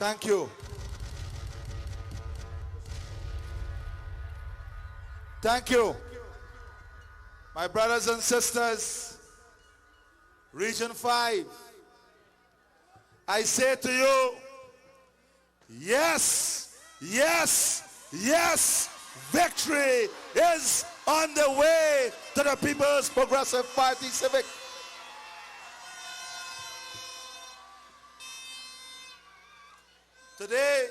Thank you. Thank you. My brothers and sisters, Region 5, I say to you, yes, yes, yes, victory is on the way to the People's Progressive Party Civic. Today,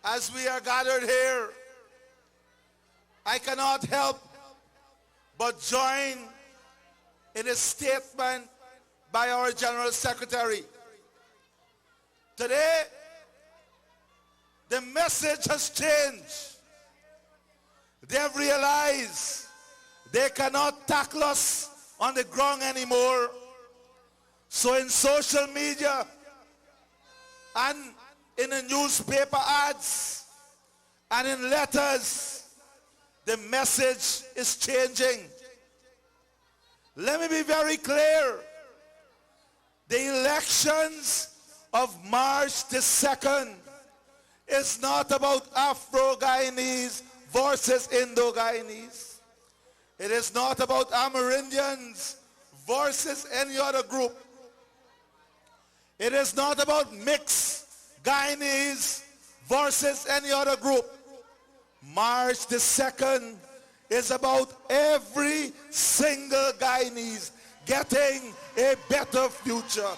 as we are gathered here, I cannot help but join in a statement by our General Secretary. Today, the message has changed. They have realized they cannot tackle us on the ground anymore. So in social media and in the newspaper ads and in letters, the message is changing. Let me be very clear. The elections of March the 2nd is not about Afro-Guyanese versus Indo-Guyanese. It is not about Amerindians versus any other group. It is not about mixed Guyanese versus any other group. March the 2nd is about every single Guyanese getting a better future.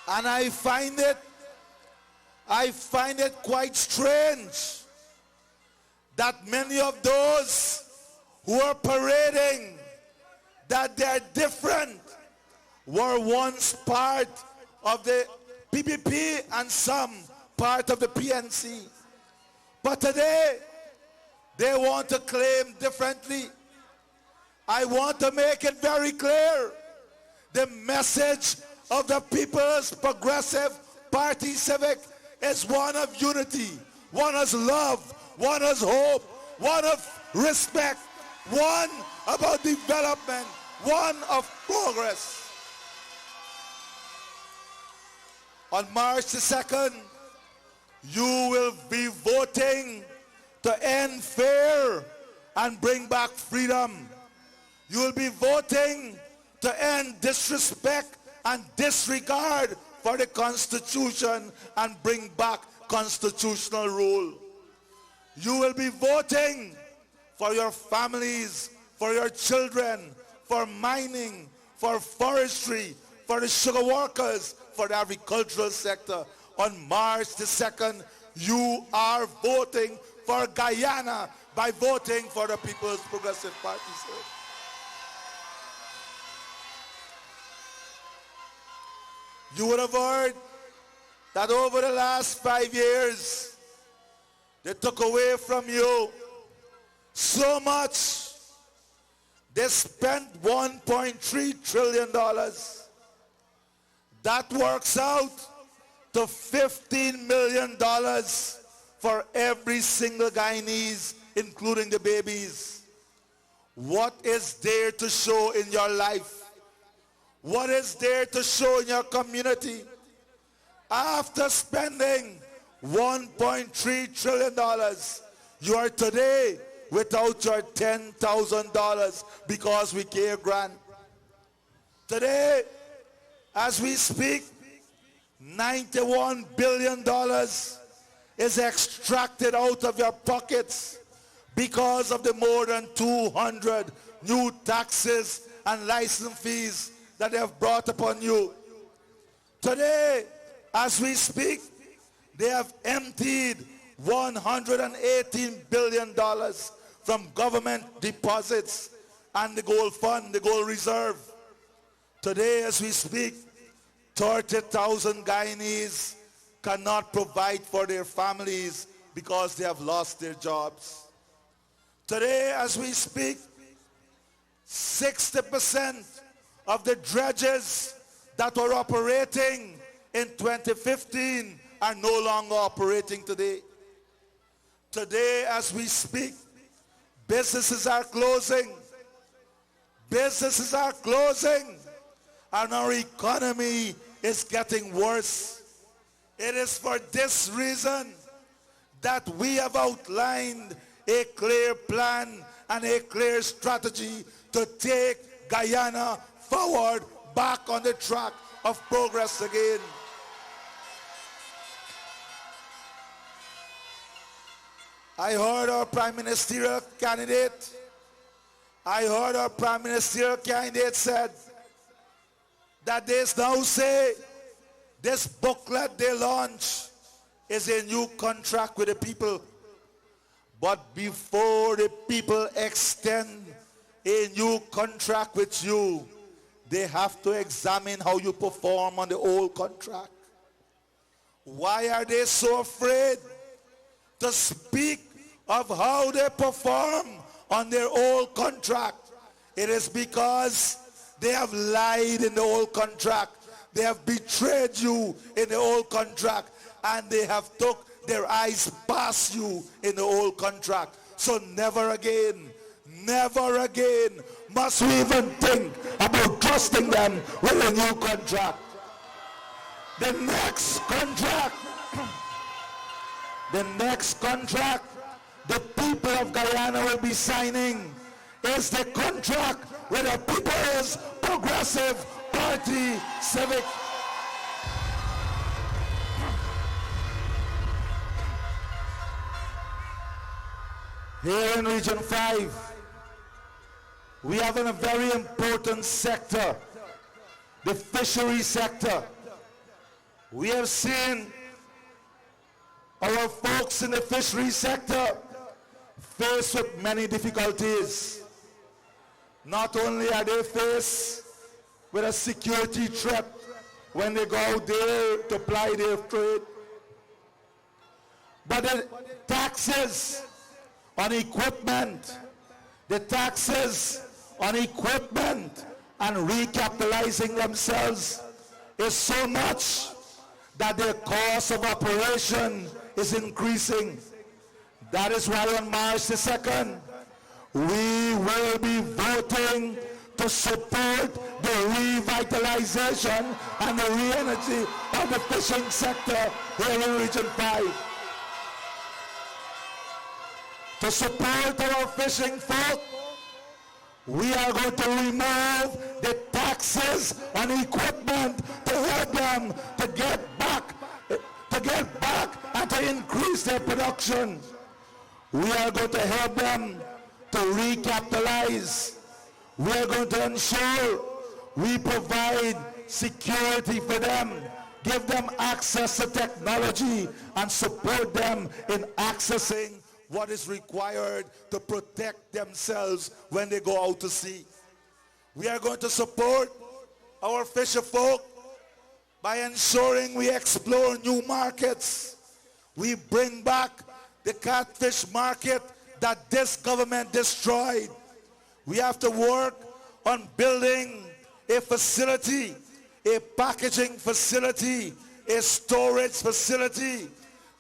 And I find it quite strange that many of those who are parading that they're different were once part of the PPP and some part of the PNC. But today, they want to claim differently. I want to make it very clear. The message of the People's Progressive Party Civic is one of unity, one of love, one of hope, one of respect, one about development, one of progress. On March the 2nd, you will be voting to end fear and bring back freedom. You will be voting to end disrespect and disregard for the Constitution and bring back constitutional rule. You will be voting for your families, for your children, for mining, for forestry, for the sugar workers, for the agricultural sector. On March the 2nd, you are voting for Guyana by voting for the People's Progressive Party. You would have heard that over the last 5 years, they took away from you so much. They spent $1.3 trillion. That works out to $15 million for every single Guyanese, including the babies. What is there to show in your life? What is there to show in your community? After spending $1.3 trillion, you are today without your $10,000 because we care grant. Today, as we speak, $91 billion is extracted out of your pockets because of the more than 200 new taxes and license fees that they have brought upon you. Today, as we speak, they have emptied $118 billion from government deposits and the gold fund, the gold reserve. Today, as we speak, 30,000 Guyanese cannot provide for their families because they have lost their jobs. Today, as we speak, 60% of the dredges that were operating in 2015 are no longer operating today. Today, as we speak, businesses are closing. Businesses are closing, and our economy is getting worse. It is for this reason that we have outlined a clear plan and a clear strategy to take Guyana forward, back on the track of progress again. I heard our Prime Ministerial candidate said that they now say this booklet they launch is a new contract with the people. But before the people extend a new contract with you, they have to examine how you perform on the old contract. Why are they so afraid to speak of how they perform on their old contract? It is because they have lied in the old contract. They have betrayed you in the old contract, and they have took their eyes past you in the old contract. So never again must we even think about trusting them with a new contract. The next contract the people of Guyana will be signing is the contract with the People's Progressive Party Civic. Here in Region 5, we have a very important sector, the fishery sector. We have seen our folks in the fishery sector faced with many difficulties. Not only are they faced with a security threat when they go out there to ply their trade, but the taxes on equipment, and recapitalizing themselves is so much that their cost of operation is increasing. That is why on March the 2nd, we will be voting to support the revitalization and the re-energy of the fishing sector here in Region 5. To support our fishing folk, we are going to remove the taxes on equipment to help them to get back and to increase their production. We are going to help them to recapitalize. We are going to ensure we provide security for them, give them access to technology, and support them in accessing what is required to protect themselves when they go out to sea. We are going to support our fisher folk by ensuring we explore new markets. We bring back the catfish market that this government destroyed. We have to work on building a facility, a packaging facility, a storage facility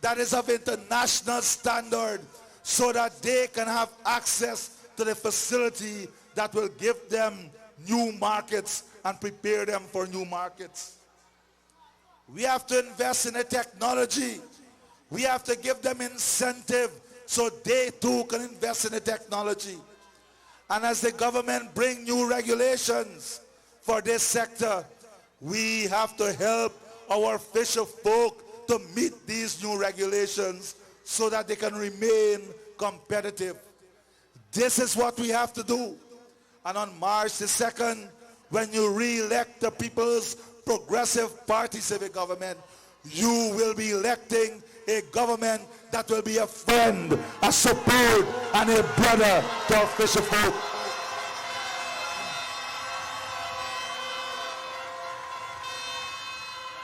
that is of international standard, so that they can have access to the facility that will give them new markets and prepare them for new markets. We have to invest in the technology. We have to give them incentive so they too can invest in the technology. And as the government bring new regulations for this sector, we have to help our fisher folk to meet these new regulations so that they can remain competitive. This is what we have to do. And on March the 2nd, when you re-elect the People's Progressive Party Civic Government, you will be electing a government that will be a friend, a support, and a brother to our fisher folk.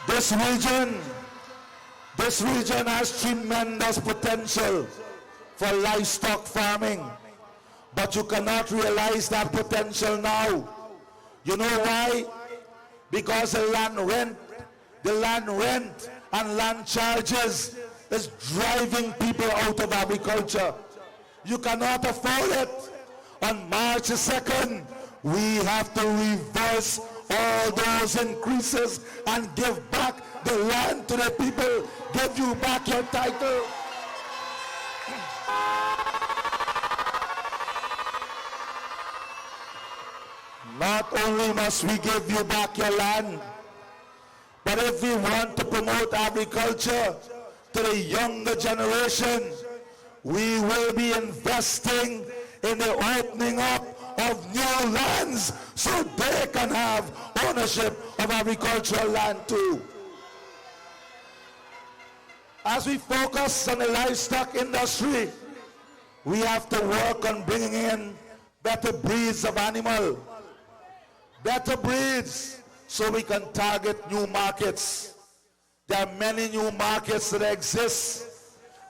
This region has tremendous potential for livestock farming, but you cannot realize that potential now. You know why? Because the land rent and land charges is driving people out of agriculture. You cannot afford it. On March 2nd, We have to reverse all those increases and give back the land to the people. Give you back your title. Not only must we give you back your land, but if we want to promote agriculture to the younger generation, we will be investing in the opening up of new lands so they can have ownership of agricultural land too. As we focus on the livestock industry, we have to work on bringing in better breeds of animal, better breeds, so we can target new markets. There are many new markets that exist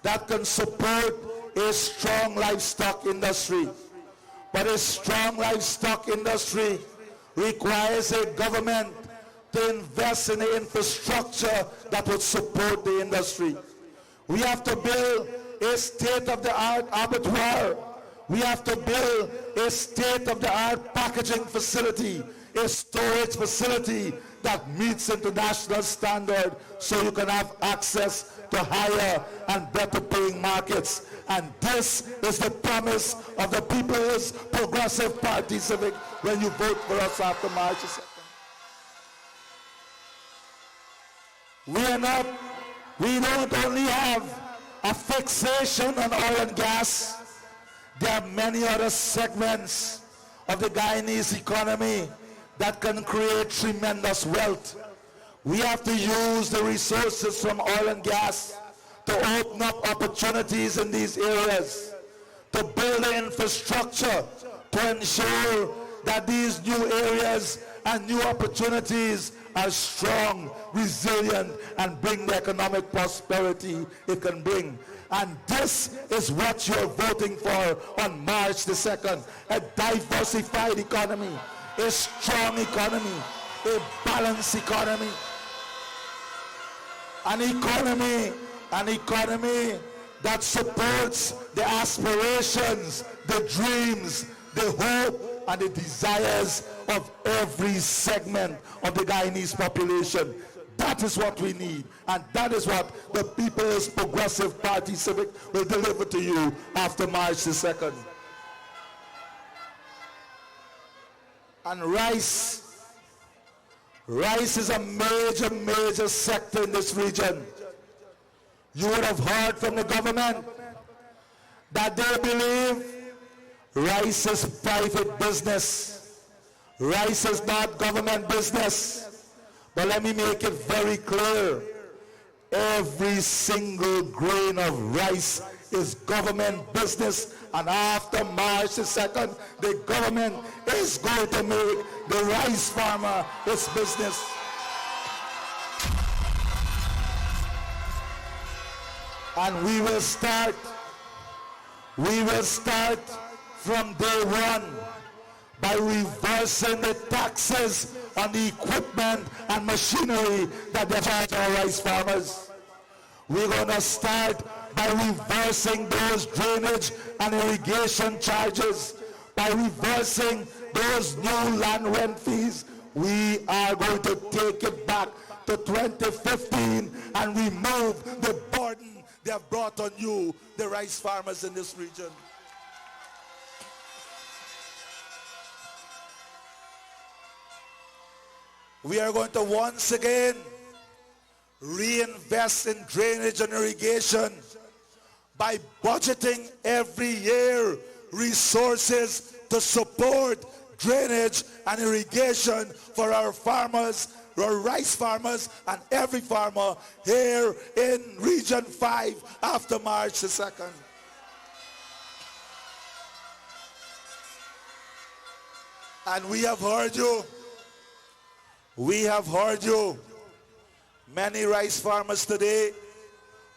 that can support a strong livestock industry. But a strong livestock industry requires a government to invest in the infrastructure that would support the industry. We have to build a state-of-the-art abattoir. We have to build a state-of-the-art packaging facility, a storage facility that meets international standard, so you can have access to higher and better paying markets. And this is the promise of the People's Progressive Party Civic when you vote for us after March 2nd. We don't only have a fixation on oil and gas. There are many other segments of the Guyanese economy that can create tremendous wealth. We have to use the resources from oil and gas to open up opportunities in these areas, to build the infrastructure to ensure that these new areas and new opportunities are strong, resilient, and bring the economic prosperity it can bring. And this is what you're voting for on March the 2nd, a diversified economy, a strong economy, a balanced economy, an economy that supports the aspirations, the dreams, the hope, and the desires of every segment of the Guyanese population. That is what we need, and that is what the People's Progressive Party Civic will deliver to you after March the 2nd. And rice is a major sector in this region. You would have heard from the government that they believe rice is private business. Rice is not government business. But let me make it very clear. Every single grain of rice is government business, and after March the 2nd, the government is going to make the rice farmer its business. And we will start from day one by reversing the taxes on the equipment and machinery that they charge our rice farmers. We're going to start by reversing those drainage and irrigation charges, by reversing those new land rent fees. We are going to take it back to 2015 and remove the burden they have brought on you, the rice farmers in this region. We are going to once again reinvest in drainage and irrigation by budgeting every year resources to support drainage and irrigation for our farmers, our rice farmers, and every farmer here in Region 5 after March the 2nd. And we have heard you. We have heard you. Many rice farmers today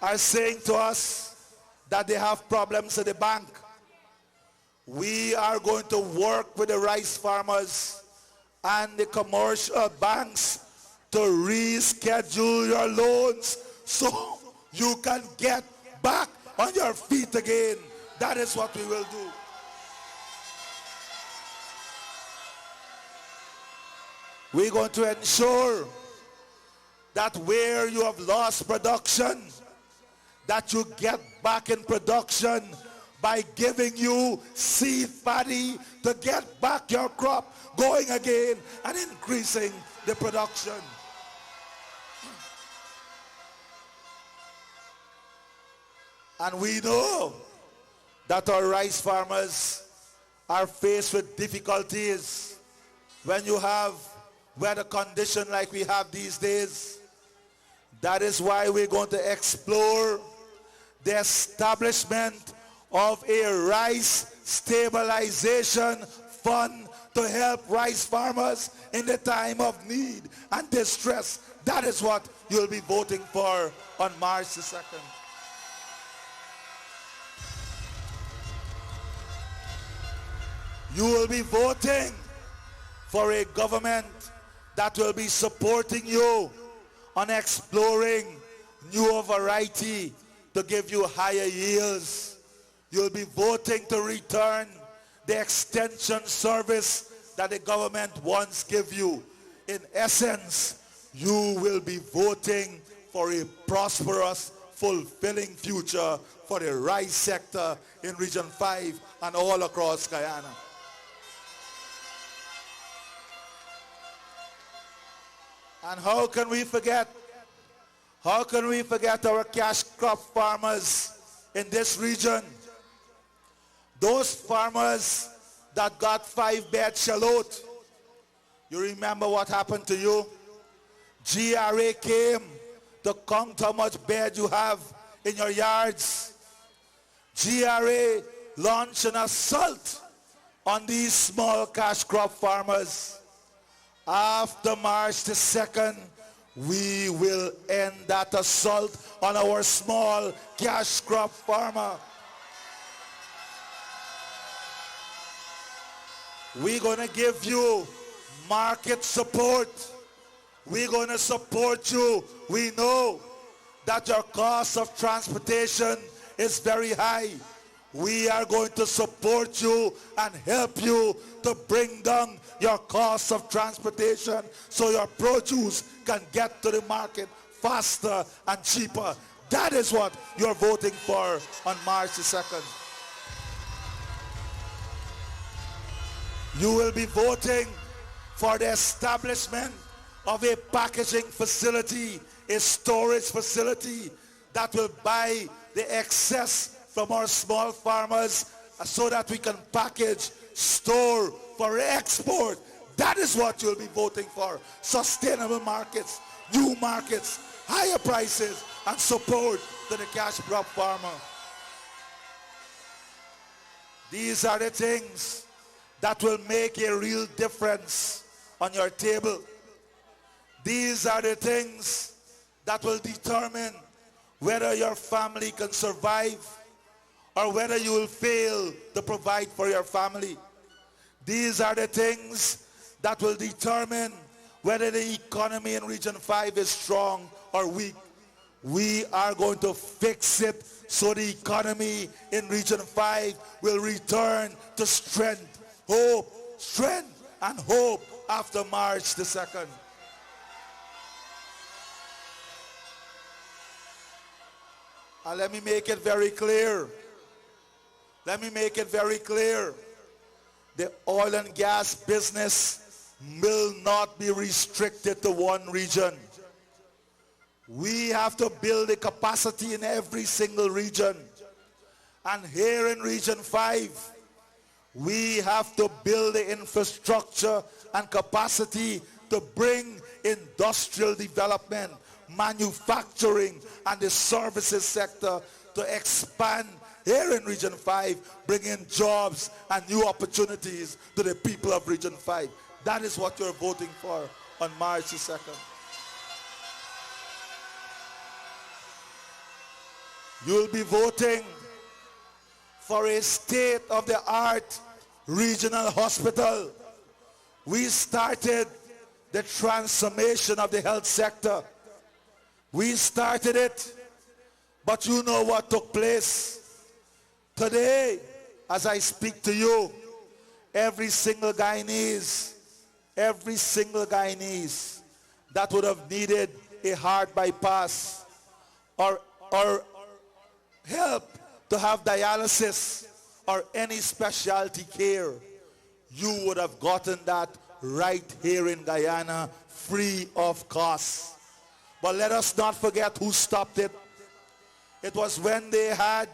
are saying to us that they have problems at the bank. We are going to work with the rice farmers and the commercial banks to reschedule your loans so you can get back on your feet again. That is what we will do. We're going to ensure that where you have lost production, that you get back in production by giving you seed paddy to get back your crop going again and increasing the production. And we know that our rice farmers are faced with difficulties when you have weather condition like we have these days. That is why we're going to explore the establishment of a rice stabilization fund to help rice farmers in the time of need and distress. That is what you'll be voting for on March the 2nd. You will be voting for a government that will be supporting you on exploring newer variety to give you higher yields. You'll be voting to return the extension service that the government once gave you. In essence, you will be voting for a prosperous, fulfilling future for the rice sector in Region 5 and all across Guyana. And how can we forget our cash crop farmers in this region? Those farmers that got 5-bed shallot. You remember what happened to you? GRA came to count how much bed you have in your yards. GRA launched an assault on these small cash crop farmers. After March the 2nd, we will end that assault on our small cash crop farmer. We're going to give you market support. We're going to support you. We know that your cost of transportation is very high. We are going to support you and help you to bring down your cost of transportation so your produce can get to the market faster and cheaper. That is what you're voting for on March the 2nd. You will be voting for the establishment of a packaging facility, a storage facility that will buy the excess from our small farmers so that we can package, store for export. That is what you'll be voting for. Sustainable markets, new markets, higher prices, and support to the cash crop farmer. These are the things that will make a real difference on your table. These are the things that will determine whether your family can survive or whether you will fail to provide for your family. These are the things that will determine whether the economy in Region 5 is strong or weak. We are going to fix it so the economy in Region 5 will return to strength, hope, strength, and hope after March the 2nd. And let me make it very clear. Let me make it very clear. The oil and gas business will not be restricted to one region. We have to build a capacity in every single region. And here in Region 5, we have to build the infrastructure and capacity to bring industrial development, manufacturing, and the services sector to expand here in Region 5, bringing jobs and new opportunities to the people of Region 5. That is what you're voting for on March the 2nd. You'll be voting for a state-of-the-art regional hospital. We started the transformation of the health sector. We started it, but you know what took place. Today, as I speak to you, every single Guyanese, every single Guyanese that would have needed a heart bypass or help to have dialysis or any specialty care, you would have gotten that right here in Guyana, free of cost. But let us not forget who stopped it. It was when they had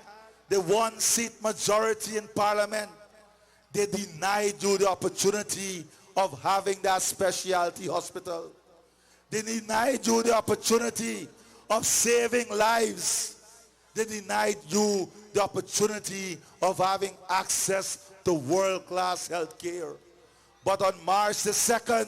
the one-seat majority in Parliament. They denied you the opportunity of having that specialty hospital. They denied you the opportunity of saving lives. They denied you the opportunity of having access to world-class health care. But on March the 2nd,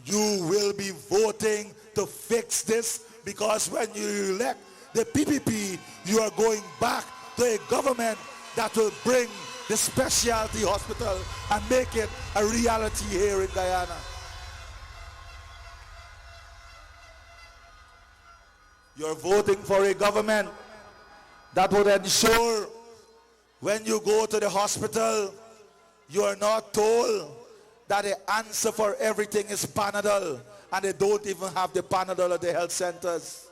you will be voting to fix this, because when you elect the PPP, you are going back to a government that will bring the specialty hospital and make it a reality here in Guyana. You're voting for a government that would ensure when you go to the hospital, you are not told that the answer for everything is Panadol, and they don't even have the Panadol at the health centers.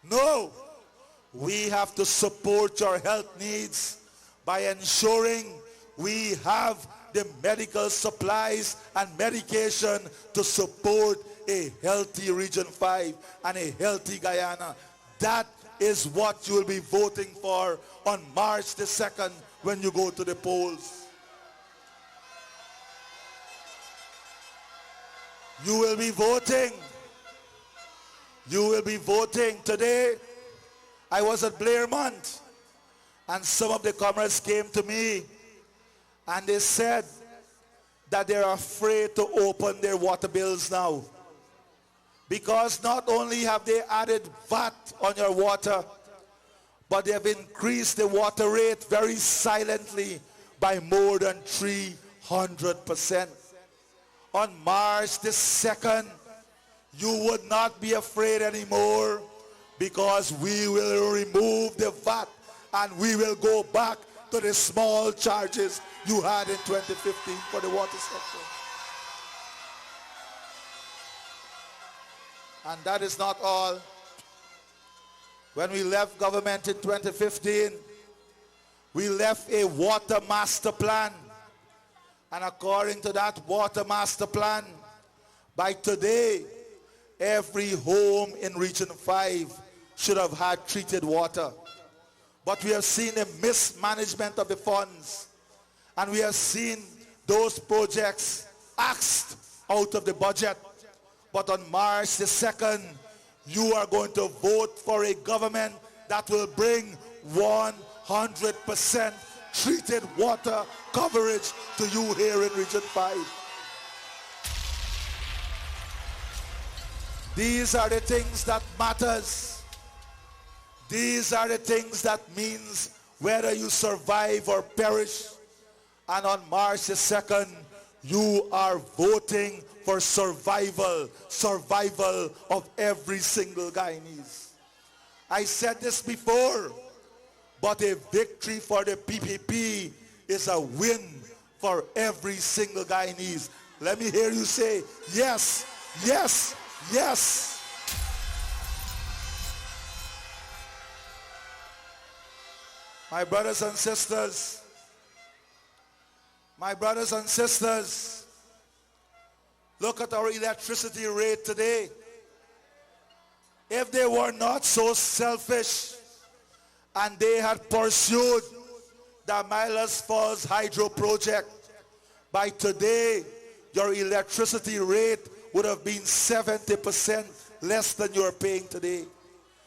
No, we have to support your health needs by ensuring we have the medical supplies and medication to support a healthy Region 5 and a healthy Guyana. That is what you will be voting for on March the 2nd when you go to the polls. You will be voting. You will be voting today. I was at Blairmont, and some of the comrades came to me and they said that they're afraid to open their water bills now, because not only have they added VAT on your water, but they have increased the water rate very silently by more than 300%. On March the 2nd, you would not be afraid anymore, because we will remove the VAT and we will go back to the small charges you had in 2015 for the water sector. And that is not all. When we left government in 2015, we left a water master plan. And according to that water master plan, by today, every home in Region 5 should have had treated water. But we have seen a mismanagement of the funds, and we have seen those projects axed out of the budget. But on March the 2nd, you are going to vote for a government that will bring 100% treated water coverage to you here in Region 5. These are the things that matters. These are the things that means whether you survive or perish. And on March the 2nd, you are voting for survival of every single Guyanese. I said this before, but a victory for the PPP is a win for every single Guyanese. Let me hear you say, yes, yes, yes. My brothers and sisters, look at our electricity rate today. If they were not so selfish and they had pursued the Milas Falls Hydro project, by today your electricity rate would have been 70% less than you are paying today.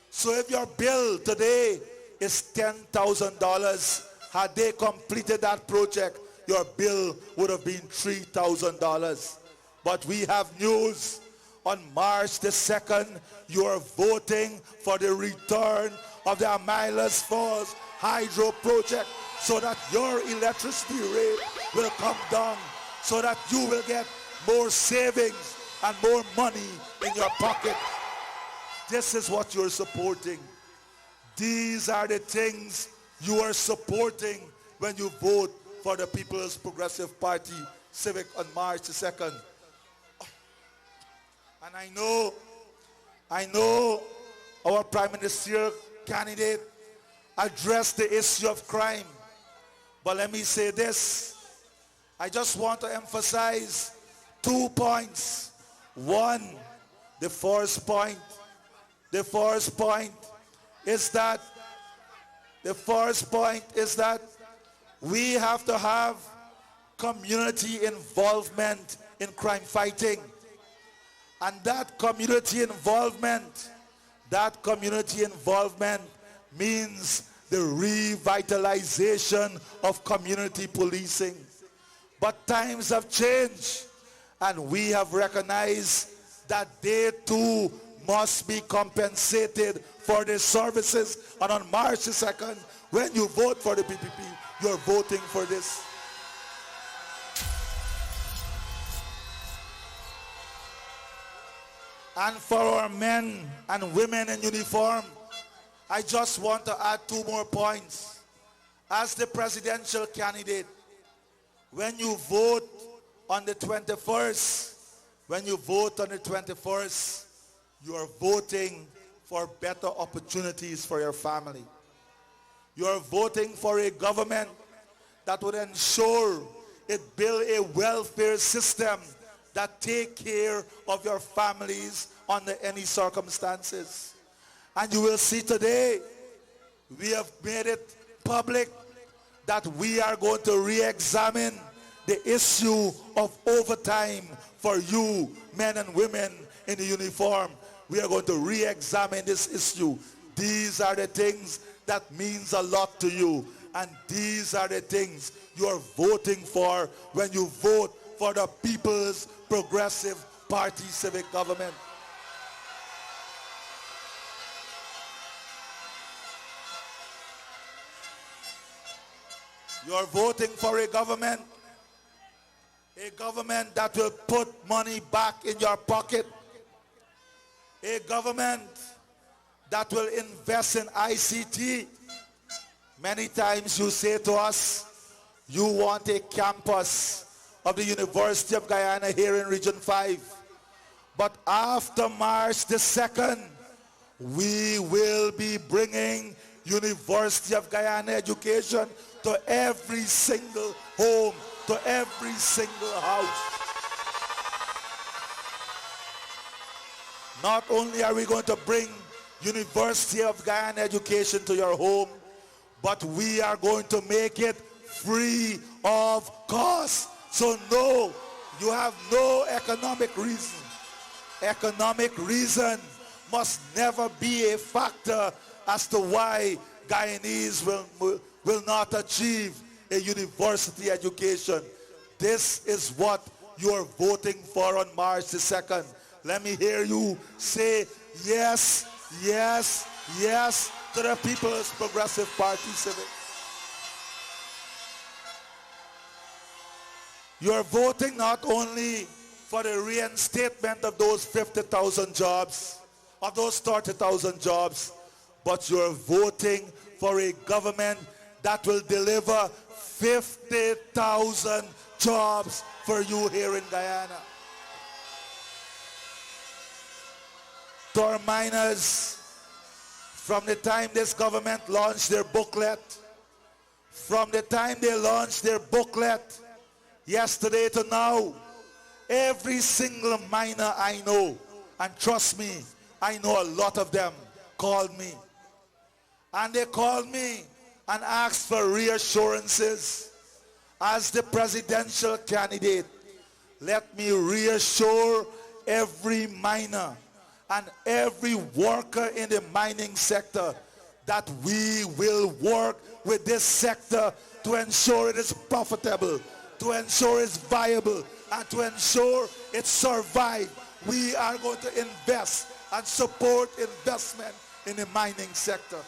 So if your bill today is $10,000, had they completed that project, your bill would have been $3,000. But we have news. On March the 2nd, you are voting for the return of the Milas Falls Hydro project, so that your electricity rate will come down, so that you will get more savings and more money in your pocket. This is what you're supporting. These are the things you are supporting when you vote for the People's Progressive Party Civic on March the 2nd. And I know our prime ministerial candidate addressed the issue of crime. But let me say this. I just want to emphasize 2 points. One, the first point is that we have to have community involvement in crime fighting. And that community involvement means the revitalization of community policing. But times have changed, and we have recognized that they too must be compensated for their services. And on March the 2nd, when you vote for the PPP, you're voting for this. And for our men and women in uniform, I just want to add 2 more points. As the presidential candidate, when you vote on the 21st, you are voting for better opportunities for your family. You are voting for a government that would ensure it build a welfare system that take care of your families under any circumstances. And you will see today, we have made it public that we are going to re-examine the issue of overtime for you, men and women in the uniform. We are going to re-examine this issue. These are the things that means a lot to you. And these are the things you are voting for when you vote for the People's Progressive Party civic government. You are voting for a government that will put money back in your pocket, a government that will invest in ICT. Many times you say to us, you want a campus of the University of Guyana here in Region 5. But after March the 2nd, we will be bringing University of Guyana education to every single home, to every single house. Not only are we going to bring University of Guyana education to your home, but we are going to make it free of cost. So no, you have no economic reason. Economic reason must never be a factor as to why Guyanese will not achieve a university education. This is what you are voting for on March the 2nd. Let me hear you say yes, yes, yes to the People's Progressive Party civic. You are voting not only for the reinstatement of those 50,000 jobs, of those 30,000 jobs, but you are voting for a government that will deliver 50,000 jobs for you here in Guyana. To our miners, from the time this government launched their booklet, yesterday to now, every single miner I know, and trust me, I know a lot of them, called me. And they called me and asked for reassurances. As the presidential candidate, let me reassure every miner and every worker in the mining sector that we will work with this sector to ensure it is profitable, to ensure it's viable, and to ensure it survives. We are going to invest and support investment in the mining sector.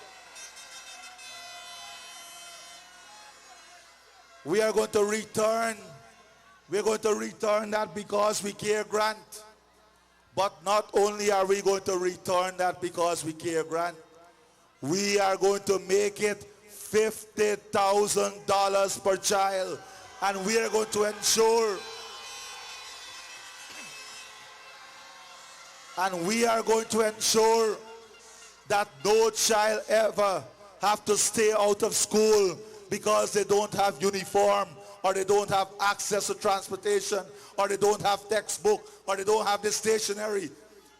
We are going to return that because we care grant. But not only are we going to return that because we care grant, we are going to make it $50,000 per child. And we are going to ensure And we are going to ensure that no child ever have to stay out of school because they don't have uniform, or they don't have access to transportation, or they don't have textbook, or they don't have the stationery.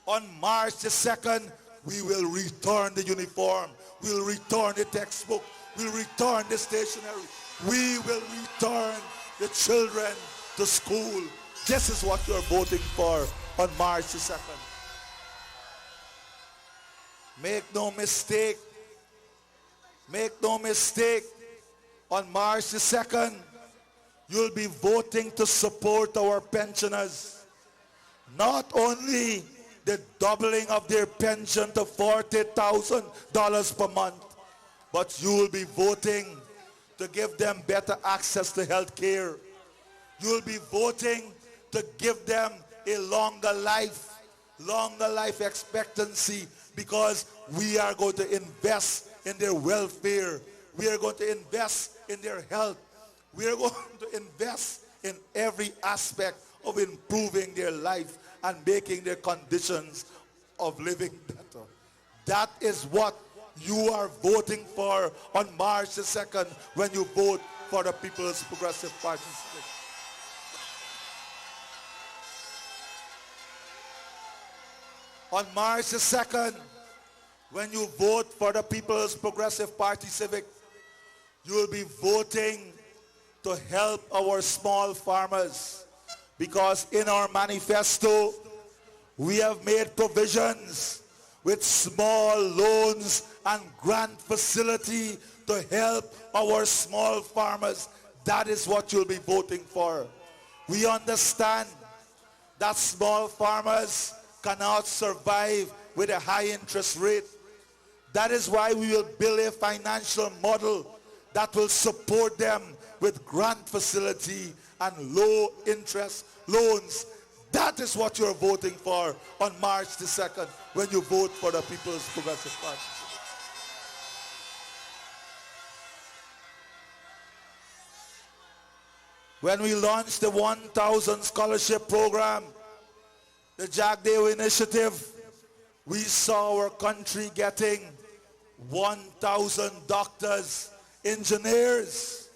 On March the 2nd, we will return the uniform, we'll return the textbook, we'll return the stationery, we will return the children to school. This is what you're voting for on March the 2nd. Make no mistake, on March the 2nd, you'll be voting to support our pensioners. Not only the doubling of their pension to $40,000 per month, but you will be voting to give them better access to health care. You will be voting to give them a longer life expectancy, because we are going to invest in their welfare. We are going to invest in their health. We are going to invest in every aspect of improving their life and making their conditions of living better. That is what you are voting for on March the 2nd when you vote for the People's Progressive Party. On March the 2nd, when you vote for the People's Progressive Party Civic, you will be voting to help our small farmers, because in our manifesto, we have made provisions with small loans and grant facility to help our small farmers. That is what you'll be voting for. We understand that small farmers cannot survive with a high interest rate. That is why we will build a financial model that will support them with grant facility and low interest loans. That is what you're voting for on March the 2nd when you vote for the People's Progressive Party. When we launched the 1,000 scholarship program, the Jack Day Initiative, we saw our country getting 1,000 doctors, engineers.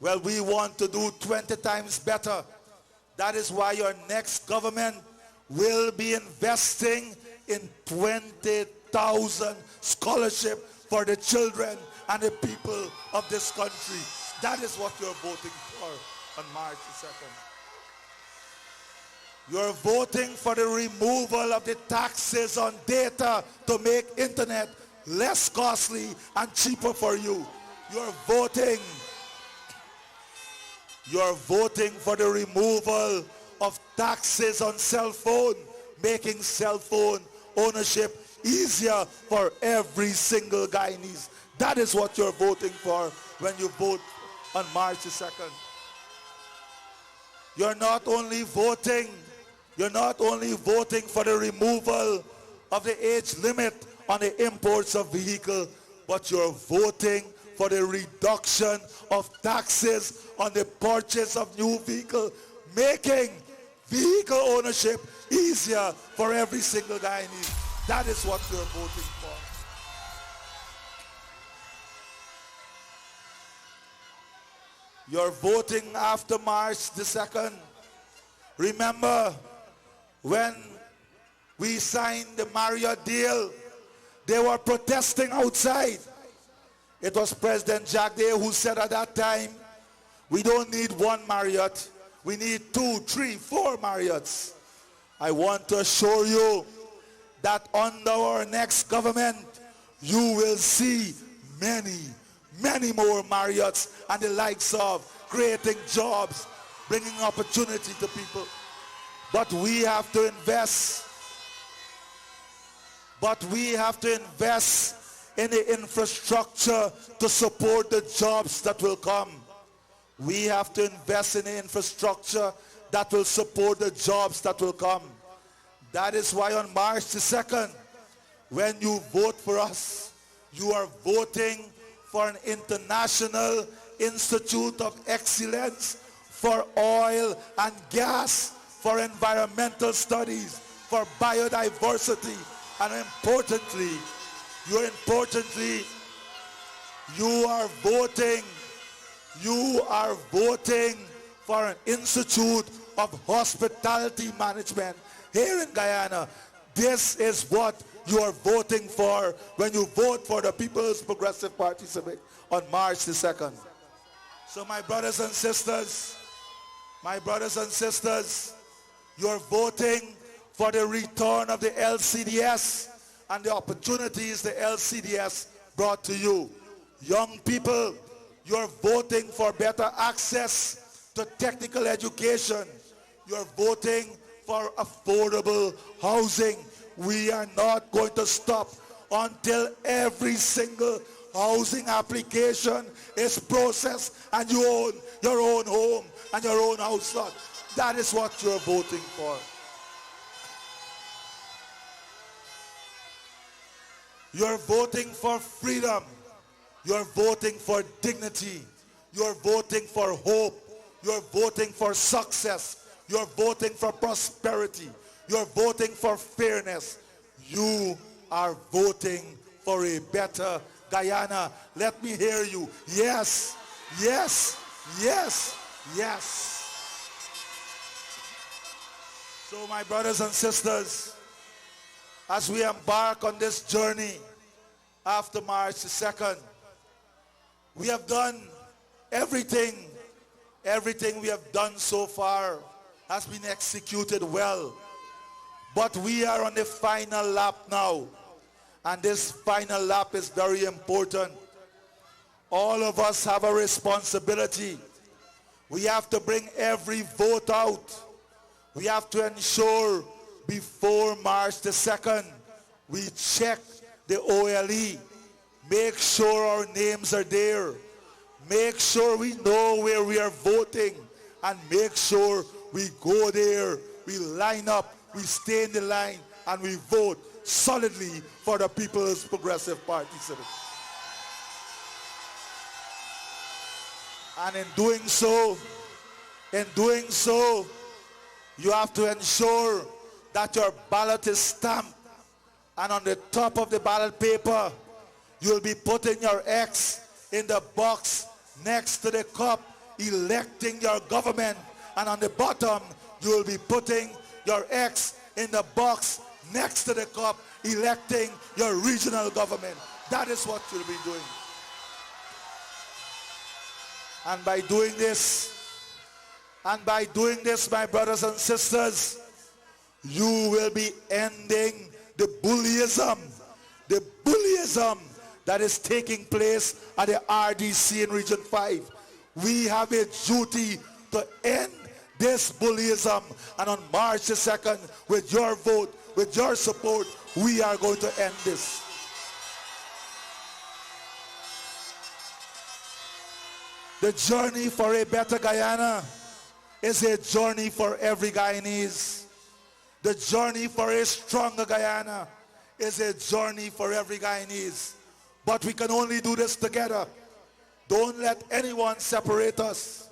Well, we want to do 20 times better. That is why your next government will be investing in 20,000 scholarship for the children and the people of this country. That is what you're voting for on March the 2nd. You're voting for the removal of the taxes on data to make internet less costly and cheaper for you. You're voting for the removal of taxes on cell phone, making cell phone ownership easier for every single Guyanese. That is what you're voting for when you vote on March the 2nd. You're not only voting for the removal of the age limit on the imports of vehicles, but you're voting for the reduction of taxes on the purchase of new vehicles, making vehicle ownership easier for every single Guyanese. That is what you're voting for. You're voting after March the 2nd. Remember, when we signed the Marriott deal, they were protesting outside. It was President Jack Day who said at that time, we don't need one Marriott, we need 2, 3, 4 Marriotts. I want to assure you that under our next government, you will see many, many more Marriotts and the likes of, creating jobs, bringing opportunity to people. But we have to invest. In the infrastructure to support the jobs that will come. We have to invest in the infrastructure that will support the jobs that will come. That is why on March the 2nd, when you vote for us, you are voting for an International Institute of Excellence for oil and gas, for environmental studies, for biodiversity, and importantly, you are voting for an Institute of Hospitality Management here in Guyana. This is what you are voting for when you vote for the People's Progressive Party Civic on March the 2nd. So my brothers and sisters, you're voting for the return of the LCDS and the opportunities the LCDS brought to you. Young people, you're voting for better access to technical education. You're voting for affordable housing. We are not going to stop until every single housing application is processed and you own your own home and your own house lot. That is what you're voting for. You're voting for freedom. You're voting for dignity. You're voting for hope. You're voting for success. You're voting for prosperity. You're voting for fairness. You are voting for a better Guyana. Let me hear you. Yes, yes, yes, yes. So my brothers and sisters, as we embark on this journey after March the 2nd, we have done everything we have done so far has been executed well. But we are on the final lap now. And this final lap is very important. All of us have a responsibility. We have to bring every vote out. We have to ensure before March the 2nd, we check the OLE. Make sure our names are there. Make sure we know where we are voting. And make sure we go there, we line up, we stay in the line, and we vote solidly for the People's Progressive Party. And in doing so, you have to ensure that your ballot is stamped, and on the top of the ballot paper, you'll be putting your X in the box next to the cup, electing your government, and on the bottom, you'll be putting your X in the box next to the cup, electing your regional government. That is what you'll be doing. And by doing this, my brothers and sisters, you will be ending the bullyism that is taking place at the RDC in Region 5. We have a duty to end this bullyism, and on March the 2nd, with your vote, with your support, we are going to end this. The journey for a better Guyana is a journey for every Guyanese. The journey for a stronger Guyana is a journey for every Guyanese. But we can only do this together. Don't let anyone separate us.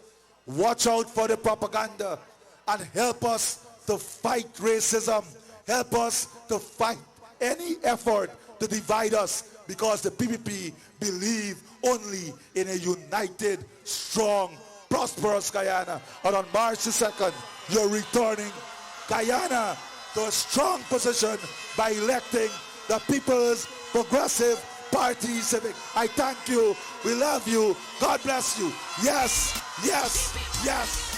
Watch out for the propaganda and help us to fight racism. Help us to fight any effort to divide us, because the PPP believe only in a united, strong, prosperous Guyana. And on March the 2nd, you're returning Guyana to a strong position by electing the People's Progressive Party Civic. I thank you. We love you. God bless you. Yes, yes, yes.